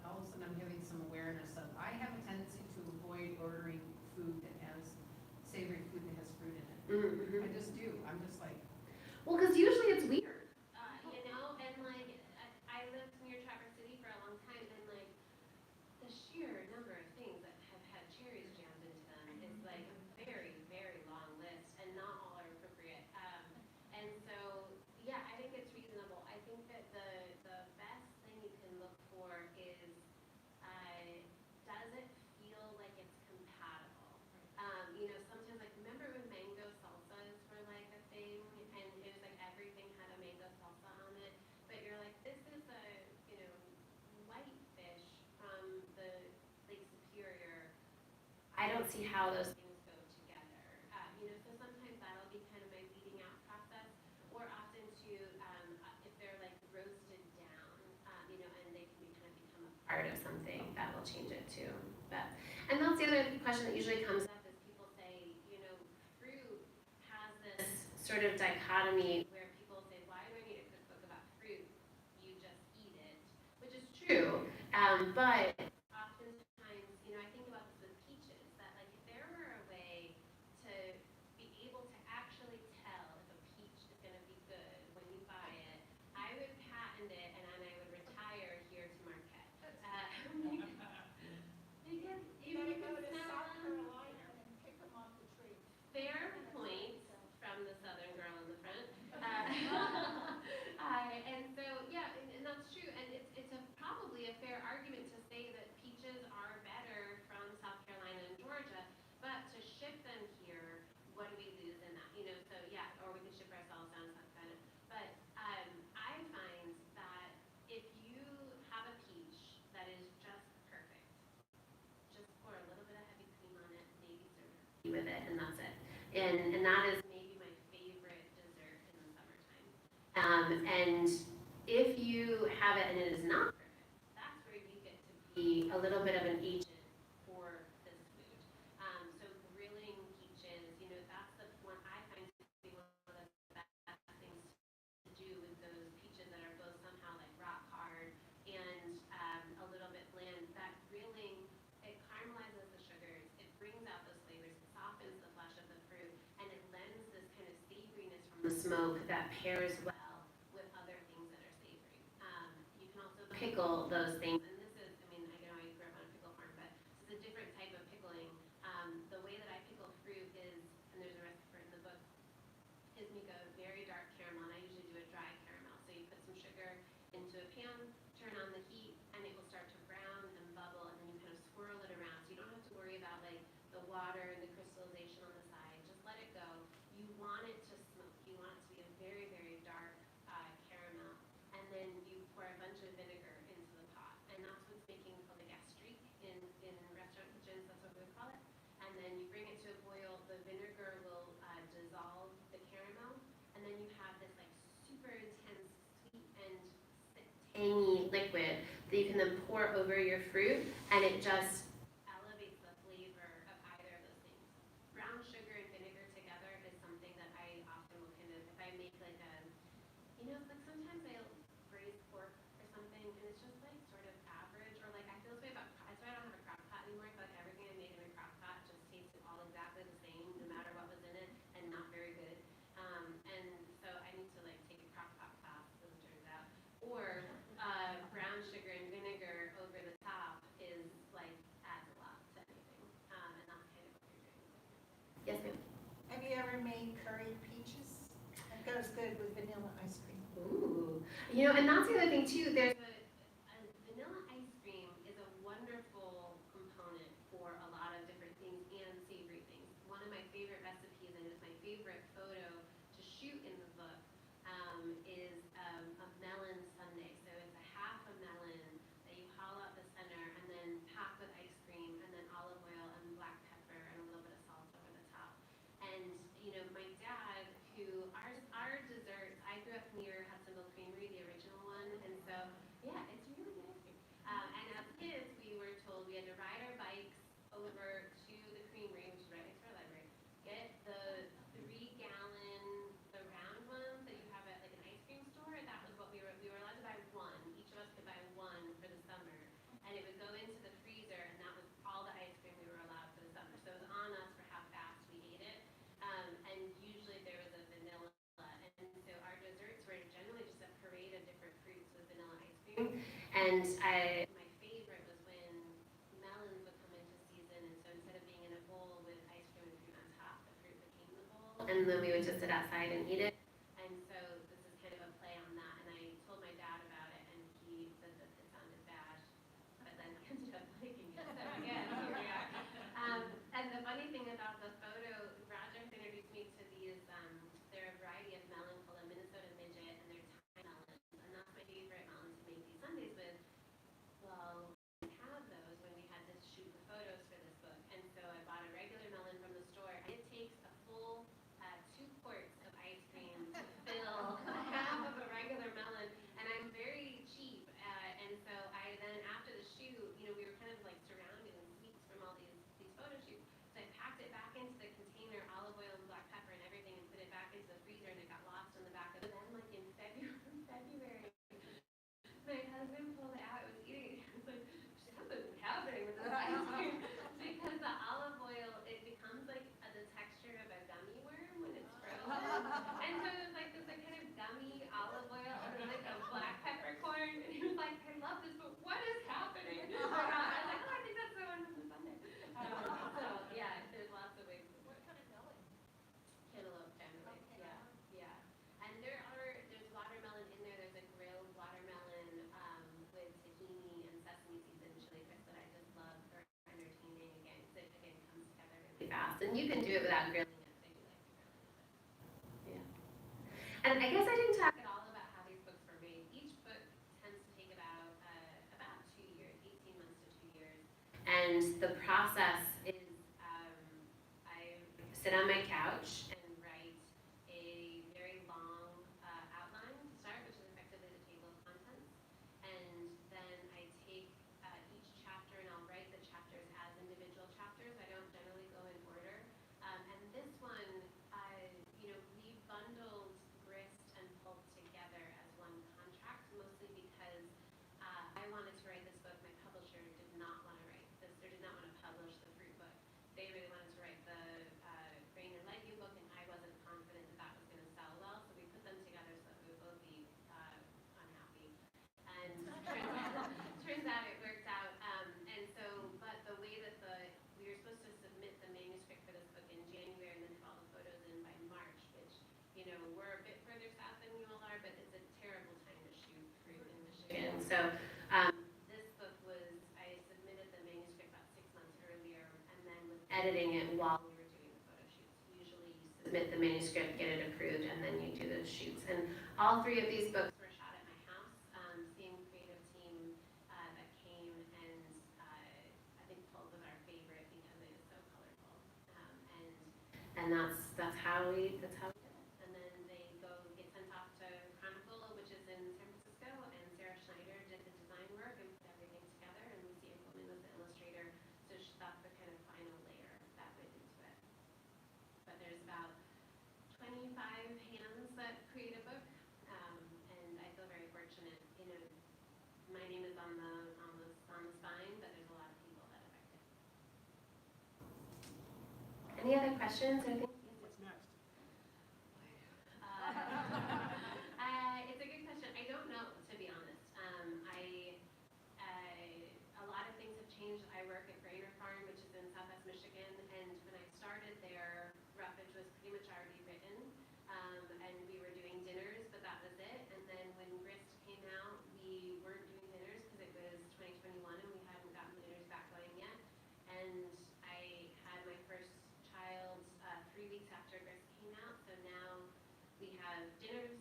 all of a sudden I'm getting some awareness of, I have a tendency to avoid ordering food that has, savory food that has fruit in it. Mm-hmm. I just do, I'm just like, Well, because usually it's weird, and like, I lived near Traverse City for a long time, and like, the sheer number of things that have had cherries jammed into them is like a very, very long list, and not all are appropriate. And so, yeah, I think it's reasonable. I think that the best thing you can look for is, does it feel like it's compatible? Sometimes, like, remember when mango salsas were like a thing, and it was like everything had a mango salsa on it, but you're like, this is a, white fish from the Lake Superior. I don't see how those things go together. So sometimes that'll be kind of my weeding out process, or often too, if they're like roasted down, and they can kind of become a part of something, that will change it too. And that's the other question that usually comes up is people say, fruit has this sort of dichotomy where people say, why do I need a cookbook about fruit? You just eat it, which is true. But oftentimes, I think about this with peaches, that like if there were a way to be able to actually tell if a peach is going to be good when you buy it, I would patent it and then I would retire here to Marquette. Because you Better can go to smell South them. Carolina and pick them off the tree. Fair point from the Southern girl in the front. And so, yeah, and that's true. And it's probably a fair argument to say that peaches are better from South Carolina and Georgia, but to ship them here, what do we lose in that? So yeah, or we can ship ourselves down to South Carolina. But I find that if you have a peach that is just perfect, just pour a little bit of heavy cream on it, maybe serve it with it, and that's it. And that is maybe my favorite dessert in the summertime. And if you have it and it is not perfect, that's where you get be a little bit of an agent for this food. So grilling peaches, that's the one I find to be one of the best things to do with those peaches that are both somehow like rock hard and a little bit bland. That grilling, it caramelizes the sugars, it brings out those flavors, it softens the flesh of the fruit, and it lends this kind of savoriness from the smoke that pairs well with other things that are savory. You can also pickle those things, and this is, I grew up on a pickle farm, but this is a different type of pickling. The way that I pickle fruit is, and there's a recipe for it in the book, is make a very dark caramel, and I usually do a dry caramel. So you put some sugar into a pan, turn on the heat, and it will start to brown and bubble, and then you kind of swirl it around. So you don't have to worry about like the water and the crystallization on the side. Just let it go. You want it to smoke. You want it to be a very, very dark caramel. And then you pour a bunch of vinegar into the pot. And that's what's making called a gastrique in restaurant kitchens. That's what we would call it. And then you bring it to a boil. The vinegar will dissolve the caramel. And then you have this like super intense sweet and tangy liquid that you can then pour over your fruit, and it just elevates the flavor of either of those things. Brown sugar and vinegar together is something that I often will kind of, if I make like a, it's like sometimes I'll braise pork or something, and it's just like sort of average, or like I feel this way about, that's why I don't have a crock pot anymore. I feel like everything I made in a crock pot just tasted all exactly the same, no matter what was in it, and not very good. And so I need to like take a crock pot class, as it turns out. Or brown sugar and vinegar over the top is like adds a lot to anything, and that's kind of what you're doing. Yes, ma'am. Have you ever made curried peaches? It goes good with vanilla ice cream. Ooh, and that's the other thing too. There's a vanilla ice cream is a wonderful component for a lot of different things and savory things. One of my favorite recipes, and it's my favorite photo to shoot in the book, is a melon sundae. So it's a half a melon that you hollow out the center and then pack with ice cream and then olive oil and black pepper and a little bit of salt over the top. And my dad, who our desserts, I grew up near Hudsonville Creamery, the original one, and so yeah, it's really good ice cream. And as kids, we were told we had to ride our bikes over to the creamery, which is right next to our library, get the 3-gallon, the round ones that you have at like an ice cream store. That was what we were allowed to buy one. Each of us could buy one for the summer, and it would go into the freezer, and that was all the ice cream we were allowed for the summer. So it was on us for how fast we ate it. And usually there was a vanilla, and so our desserts were generally just a parade of different fruits with vanilla ice cream. And my favorite was when melons would come into season, and so instead of being in a bowl with ice cream and fruit on top, the fruit became the bowl, and then we would just sit outside and eat it. And so this is kind of a play on that. And I told my dad about it, and he said that it sounded bad, but then he ended up liking it. So again, here we are. And the funny thing about the photo, Roger introduced me to these. They're a variety of melon called a Minnesota midget, and they're tiny melons, and that's my favorite melon to make these sundaes with. Well, we didn't have those when we had to shoot the photos for this book, and so I bought a regular melon from the store. It takes a full 2 quarts of ice cream to fill half of a regular melon, and I'm very cheap. And so I then, after the shoot, we were kind of like surrounded in sweets from all these photo shoots. So I packed it back into the container, olive oil and black pepper and everything, and put it back into the freezer, and it got lost in the back of it. Then, like in February, my husband pulled it out. It was eating it. I was like, something's happening with this ice cream, because the olive oil, it becomes like the texture of a gummy worm when it's frozen. And so it was like this like kind of gummy olive oil and then like a black peppercorn. And he was like, I love this, but what is happening? I was like, oh, I think that's the one from the Sunday. So yeah, there's lots of ways. What kind of melon? Cantaloupe generally. Okay. Yeah. And there's watermelon in there. There's a grilled watermelon with tahini and sesame seeds and chili crisp that I just love for entertaining again, because it again comes together really fast. And you can do it without grilling it, but I do like to grill it. Yeah. And I guess I didn't talk at all about how these books were made. Each book tends to take about 2 years, 18 months to 2 years. And the process is I sit on my couch and write a very long outline to start, which is effectively the table of contents. And then I take each chapter so this book was, I submitted the manuscript about 6 months earlier and then was editing it while we were doing the photo shoots. Usually you submit the manuscript, get it approved, and then you do the shoots. And all 3 of these books were shot at my house. Same creative team that came, and I think Pulp was our favorite because it is so colorful. And that's how we did it. And then they get sent off to Chronicle, which is in San Francisco, and Sarah Schneider did the design work and put everything together, and Lucy Engelman was the illustrator, so that's the kind of final layer that went into it. But there's about 25 hands that create a book, and I feel very fortunate. You know, my name is on the spine, but there's a lot of people that affect it. Any other questions? I think. What's next? It's a good question. I don't know, to be honest. A lot of things have changed. I work at Grainer Farm, which is in Southwest Michigan, and when I started there, roughage was pretty much already written, and we were doing dinners, but that was it. And then when Grist came out, we weren't doing dinners because it was 2021 and we hadn't gotten dinners back going yet. And I had my first child 3 weeks after Grist came out, so now we have dinners,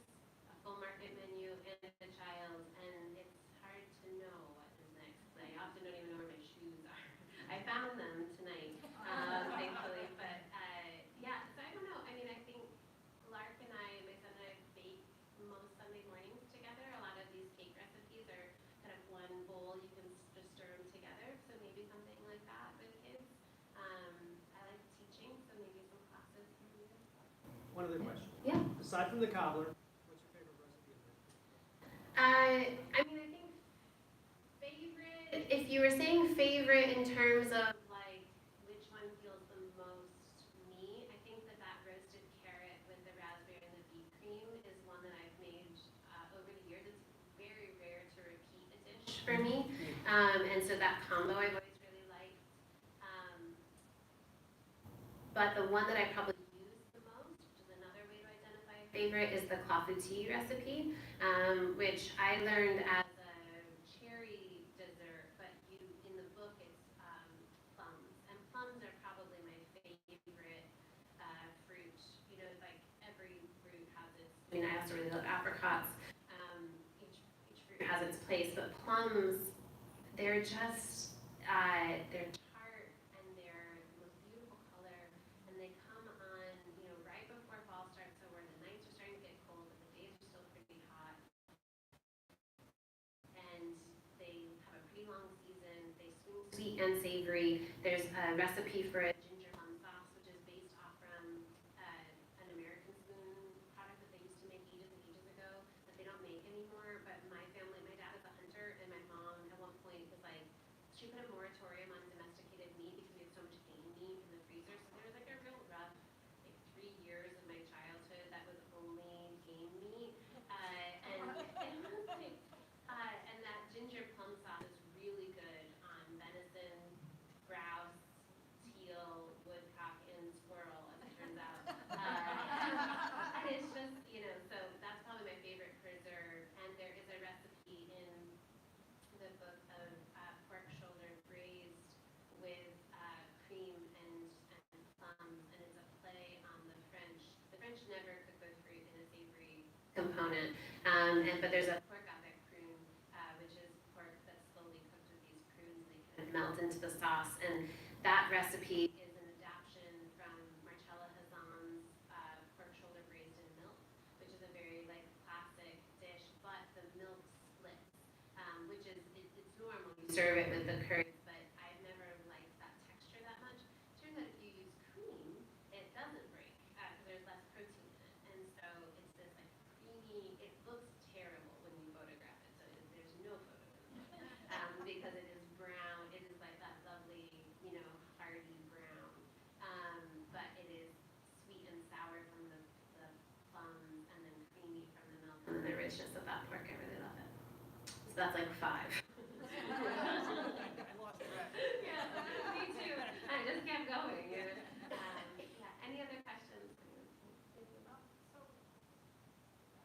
a full market menu, and a child, and it's hard to know what is next. I often don't even know where my shoes are. I found them tonight, thankfully, but yeah, so I don't know. I mean, I think Lark and my son and I bake most Sunday mornings together. A lot of these cake recipes are kind of one bowl, you can just stir them together, so maybe something like that with kids. I like teaching, so maybe some classes here and there. One other question. Yeah. Aside from the cobbler, what's your favorite recipe of this? I mean, I think favorite, if you were saying favorite in terms of like which one feels the most me, I think that roasted carrot with the raspberry and the beet cream is one that I've made over the years. It's very rare to repeat a dish for me, and so that combo I've always really liked. But the one that I probably use the most, which is another way to identify a favorite, is the clafouti recipe, which I learned as a cherry dessert, but in the book it's plums, and plums are probably my favorite fruit. You know, like every fruit has its. I mean, I also really love apricots. Each fruit has its place, but plums, they're just they're tart and they're the most beautiful color, and they come on, you know, right before fall starts, so where the nights are starting to get cold, but the days are still pretty hot. And they have a pretty long season. They swing sweet and savory. There's a recipe for a ginger plum sauce, which is based off from an American Spoon product that they used to make ages and ages ago that they don't make anymore. But my family, my dad is a hunter, and my mom at one point was like, she put a moratorium on domesticated meat because we had so much game meat in the freezer. So there was like a real rough, like 3 years of my childhood that was only game meat, and it was like, and that ginger plum sauce is really good on venison, grouse, teal, woodcock, and squirrel, as it turns out. And it's just, you know, so that's probably my favorite preserve. And there is a recipe in the book of pork shoulder braised with cream and plums, and it's a play on the French. The French never cook with fruit in a savory component, but there's a pork avec prune, which is pork that's slowly cooked with these prunes. They kind of melt into the sauce, and that recipe is an adaptation from Marcella Hazan's pork shoulder braised in milk, which is a very like classic dish, but the milk splits, which is it's normal. You serve it with the curds, but I've never liked that texture that much. Turns out if you use cream, it doesn't break because there's less protein in it, and so it's this like creamy. It looks terrible when you photograph it, so there's no photo in the book because it is brown. It is like that lovely, you know, hearty brown, but it is sweet and sour from the plums, and then creamy from the milk, and then the richness of that pork. I really love it. So that's like 5. I lost track. Yeah, me too. I just kept going. You know? Yeah. Any other questions?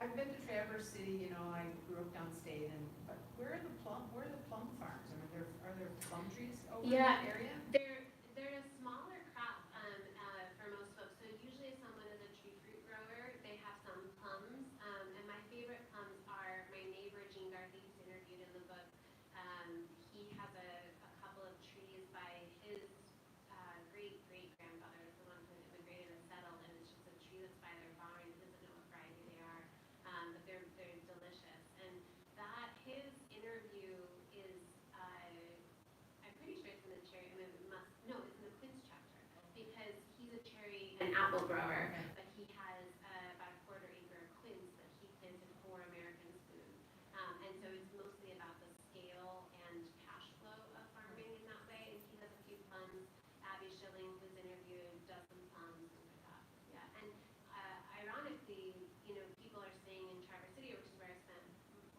I've been to Traverse City, you know, I grew up downstate, but where are the Yeah, that area? they're a smaller crop for most folks. So usually if someone is a tree fruit grower, they have some plums. And my favorite plums are my neighbor Gene Garthy, who's interviewed in the book. He has a couple of trees by his great-great-grandfather, is the one who immigrated and settled, and it's just a tree that's by their barn. He doesn't know what variety they are, but they're delicious. And that his interview is, I'm pretty sure it's in the cherry. I mean, it's in the quince chapter because he's a cherry and apple grower, but he has about a quarter acre of quince that he planted for American Spoon. And so it's mostly about the scale and cash flow of farming in that way. And he has a few plums. Abby Schilling, who's interviewed, does some plums, things like that. Yeah, and ironically, people are saying in Traverse City, which is where I spent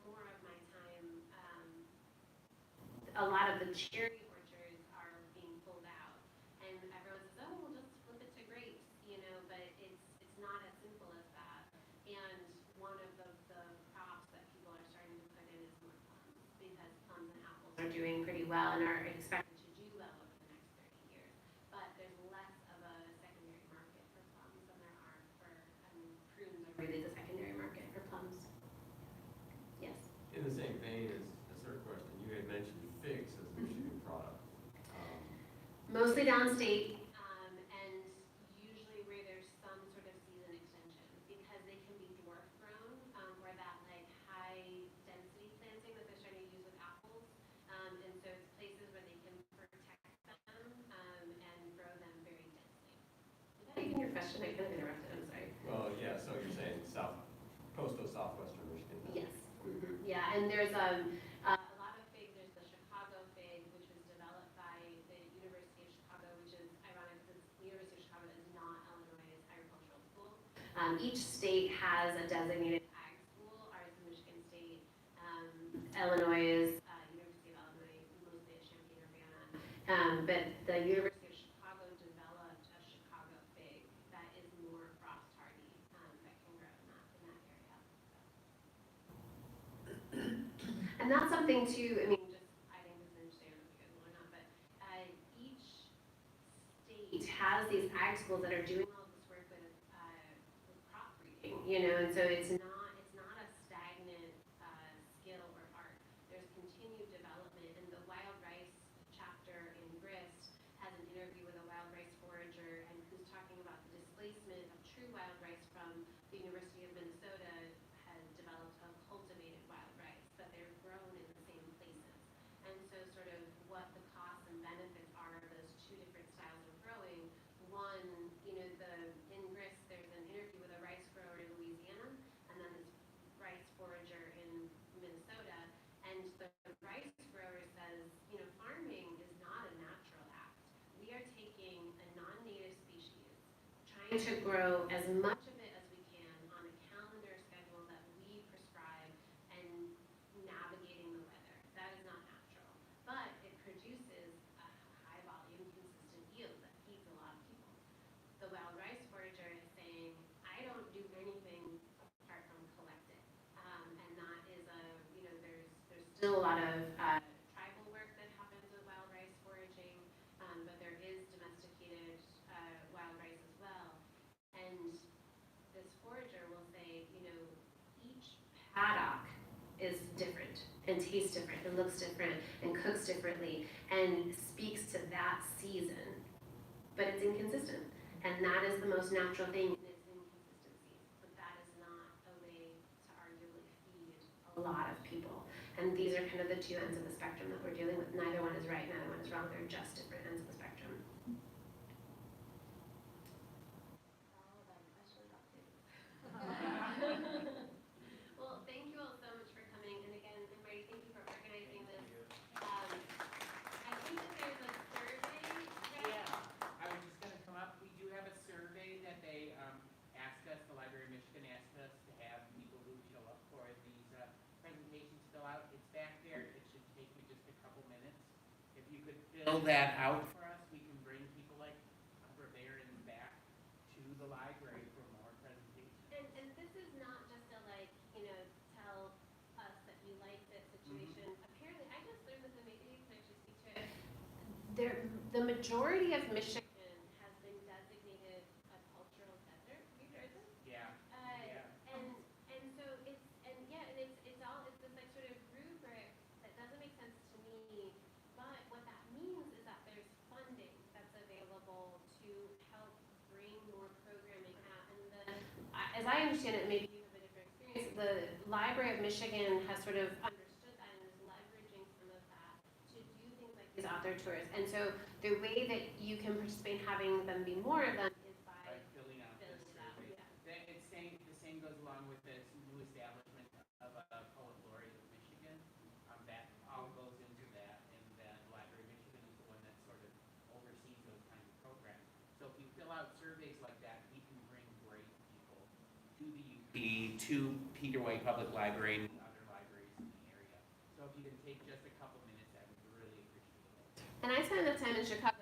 more of my time, a lot of the cherry orchards are being pulled out, and everyone says, "Oh, we'll just flip it to grapes," but it's not as simple as that. And one of the crops that people are starting to put in is more plums because plums and apples are doing pretty well and are expected to do well over the next 30 years. But there's less of a secondary market for plums than there are for, prunes are really the secondary market for plums. Yes. In the same vein as a third question, you had mentioned figs as a Michigan product. Mostly downstate, and usually where there's some sort of season extension because they can be dwarf grown, or that like high density planting that they're starting to use with apples. And so it's places where they can protect them and grow them very densely. Is that even your question? I kind of interrupted. I'm sorry. Well, yeah, so you're saying coastal southwestern Michigan. Yes. Mm-hmm. Yeah, and there's a lot of figs. There's the Chicago fig, which was developed by the University of Chicago, which is ironic because the University of Chicago is not Illinois' agricultural school. Each state has a designated ag school. Ours is Michigan State. Illinois is University of Illinois, mostly at Champaign-Urbana. But the University of Chicago developed a Chicago fig that is more frost hardy, that can grow in that area. And that's something too, I think this is interesting, I don't know if you guys will or not, but each state has these ag schools that are doing all of this work with crop breeding, and so it's not a stagnant skill or art. There's continued development, and the wild rice chapter in Grist has an interview with a wild rice forager, and who's talking about the displacement of true wild rice from the University of Minnesota has developed a cultivated wild rice, but they're grown in the same places. And so sort of what the costs and benefits are of those two different styles of growing. One, in Grist, there's an interview with a rice grower in Louisiana, and then this rice forager in Minnesota. And the rice grower says, farming is not a natural act. We are taking a non-native species, trying to grow as much of it as we can on a calendar schedule that we prescribe and navigating the weather. That is not natural. But it produces a high volume, consistent yield that feeds a lot of people. The wild rice forager is saying, I don't do anything apart from collect it. And that is there's still a lot of tribal work that happens with wild rice foraging, but there is domesticated wild rice as well. And this forager will say, each paddock is different and tastes different and looks different and cooks differently and speaks to that season, but it's inconsistent. And that is the most natural thing in its inconsistencies, but that is not a way to arguably feed a lot of people. And these are kind of the two ends of the spectrum that we're dealing with. Neither one is right, neither one is wrong. They're just different ends of the spectrum. Well, thank you all so much for coming. And again, Marty, thank you for organizing this. I think that there's a survey. Yeah, I was just gonna come up. We do have a survey that they asked us, the Library of Michigan asked us to have people who show up for these presentations fill out. It's back there. It should take you just a couple minutes. If you could fill that out for us, we can bring people like Abra, Berens back to the library for more presentations. And this is not just a tell us that you like this situation. Apparently, I just learned this, and maybe you could actually speak to it. the majority of Michigan has been designated a cultural desert. Have you heard this? Yeah. And so it's this like sort of rubric that doesn't make sense to me, but what that means is that there's funding that's available to help bring more programming out. And as I understand it, maybe you have a different experience, the Library of Michigan has sort of understood that and is leveraging some of that to do things like these author tours. And so the way that you can participate in having them be more of them is by By filling out this filling it out. survey. Yeah. The same goes along with this new establishment of a poet laureate of Michigan. That all goes into that, and that Library of Michigan is the one that sort of oversees those kinds of programs. So if you fill out surveys like that, we can bring great people to the UP, to Peter White Public Library and other libraries in the area. So if you can take just a couple minutes, I would really appreciate it. And I spent enough time in Chicago